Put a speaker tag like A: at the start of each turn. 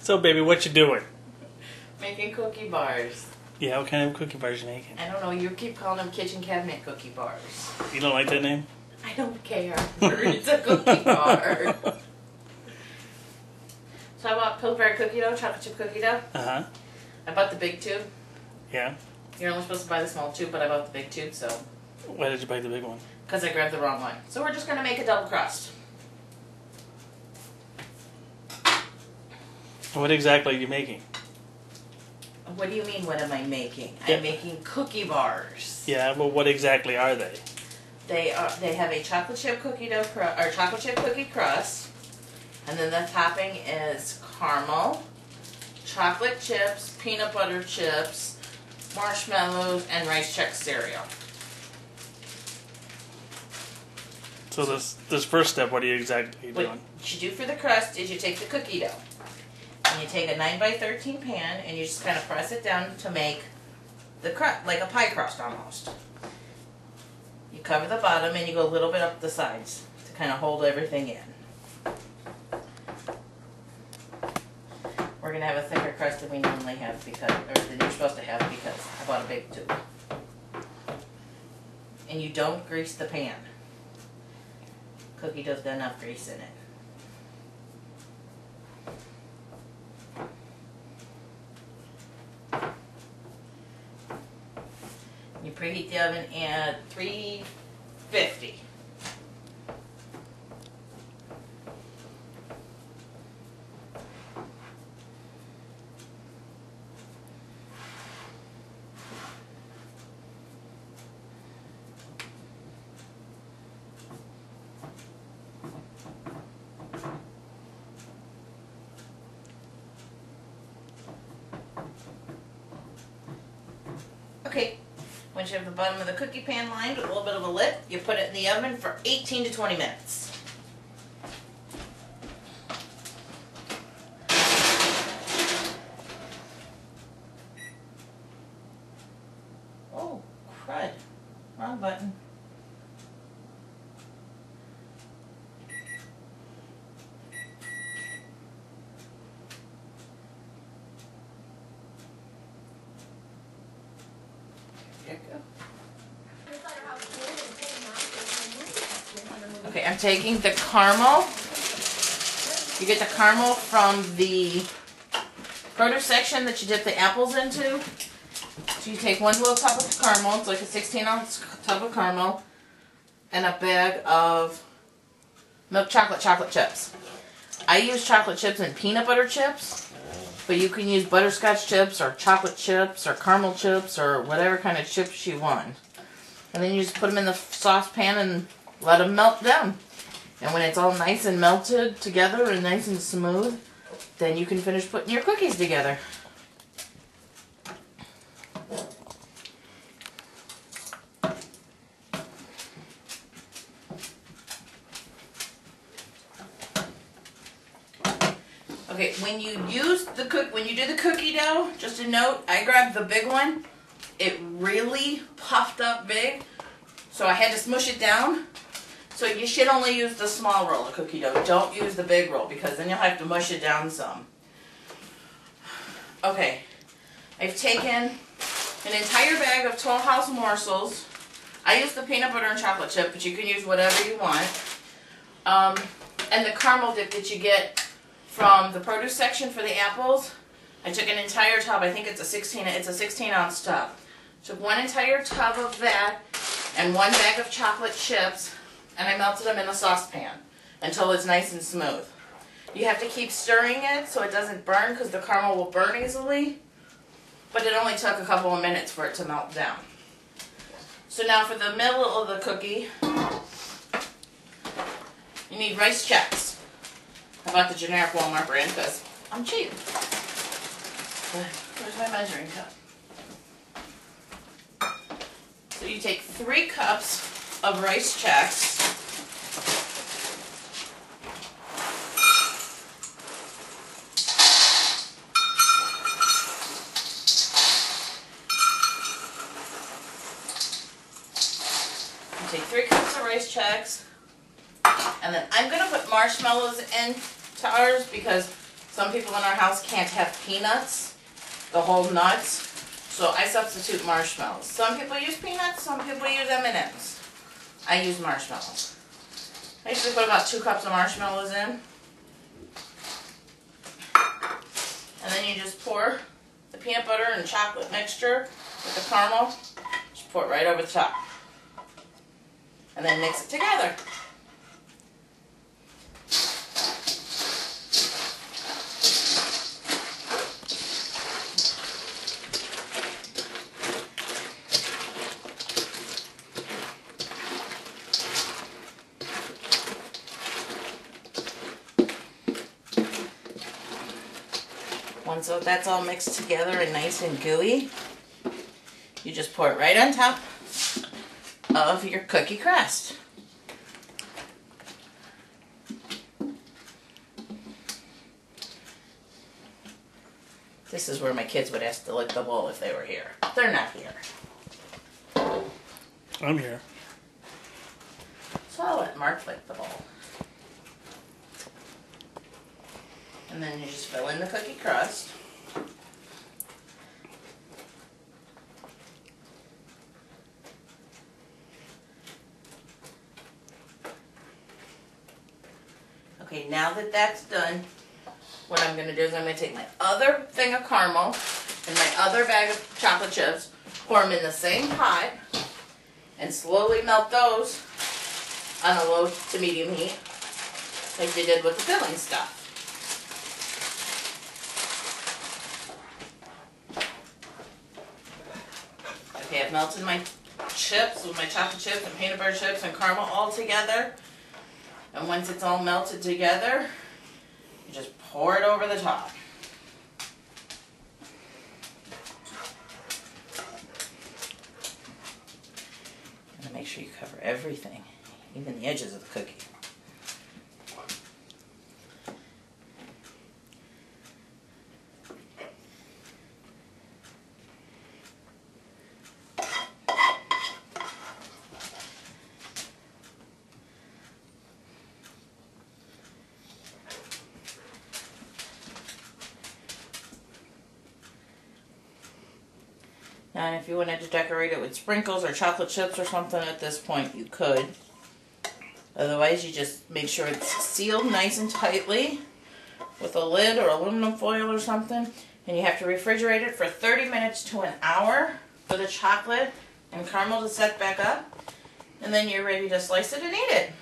A: So, baby, what you doing?
B: Making cookie bars.
A: Yeah, what kind of cookie bars you making?
B: I don't know, you keep calling them kitchen cabinet cookie bars.
A: You don't like that name?
B: I don't care. It's a cookie bar. So I bought Pillsbury cookie dough, chocolate chip cookie dough.
A: Uh-huh.
B: I bought the big tube.
A: Yeah?
B: You're only supposed to buy the small tube, but I bought the big tube, so.
A: Why did you buy the big one?
B: Because I grabbed the wrong one. So we're just going to make a double crust.
A: What exactly are you making?
B: What do you mean, what am I making?
A: Yeah.
B: I'm making cookie bars.
A: Yeah, well, what exactly are they?
B: They have a chocolate chip cookie dough or chocolate chip cookie crust, and then the topping is caramel, chocolate chips, peanut butter chips, marshmallows, and rice chex cereal.
A: So this first step, what are you exactly doing?
B: What you do for the crust is you take the cookie dough, and you take a 9x13 pan, and you just kind of press it down to make the crust, like a pie crust almost. You cover the bottom and you go a little bit up the sides to kind of hold everything in. We're going to have a thicker crust than we normally have because, or than you're supposed to have because I bought a big tube. And you don't grease the pan. Cookie dough's got enough grease in it. You preheat the oven at 350. Okay. Once you have the bottom of the cookie pan lined with a little bit of a lid, you put it in the oven for 18 to 20 minutes. Oh, crud. Wrong button. There you go. Okay, I'm taking the caramel. You get the caramel from the produce section that you dip the apples into. So you take one little cup of caramel, it's like a 16-ounce tub of caramel, and a bag of milk chocolate chips. I use chocolate chips and peanut butter chips, but you can use butterscotch chips or chocolate chips or caramel chips or whatever kind of chips you want. And then you just put them in the saucepan and let them melt down. And when it's all nice and melted together and nice and smooth, then you can finish putting your cookies together. Okay, when you do the cookie dough, just a note, I grabbed the big one. It really puffed up big, so I had to smush it down. So you should only use the small roll of cookie dough. Don't use the big roll because then you'll have to mush it down some. Okay, I've taken an entire bag of 12 house morsels. I use the peanut butter and chocolate chip, but you can use whatever you want. And the caramel dip that you get from the produce section for the apples. I took an entire tub. I think it's a 16-ounce tub. Took one entire tub of that and one bag of chocolate chips, and I melted them in the saucepan until it's nice and smooth. You have to keep stirring it so it doesn't burn because the caramel will burn easily, but it only took a couple of minutes for it to melt down. So now for the middle of the cookie, you need rice chex. I bought the generic Walmart brand because I'm cheap. Where's my measuring cup? So you take 3 cups of rice chex. You take 3 cups of rice chex. And then I'm going to put marshmallows into ours because Some people in our house can't have peanuts, the whole nuts, so I substitute marshmallows. Some people use peanuts, some people use M&Ms. I use marshmallows. I usually put about 2 cups of marshmallows in. And then you just pour the peanut butter and chocolate mixture with the caramel. Just pour it right over the top. And then mix it together. Once that's all mixed together and nice and gooey, you just pour it right on top of your cookie crust. This is where my kids would ask to lick the bowl if they were here. They're not here.
A: I'm here.
B: So I'll let Mark lick the bowl. And then you just fill in the cookie crust. Okay, now that that's done, what I'm going to do is I'm going to take my other thing of caramel and my other bag of chocolate chips, pour them in the same pot, and slowly melt those on a low to medium heat, like you did with the filling stuff. Okay, I've melted my chips with my chocolate chips and peanut butter chips and caramel all together. And once it's all melted together, you just pour it over the top. And make sure you cover everything, even the edges of the cookie. And if you wanted to decorate it with sprinkles or chocolate chips or something at this point, you could. Otherwise, you just make sure it's sealed nice and tightly with a lid or aluminum foil or something. And you have to refrigerate it for 30 minutes to an hour for the chocolate and caramel to set back up. And then you're ready to slice it and eat it.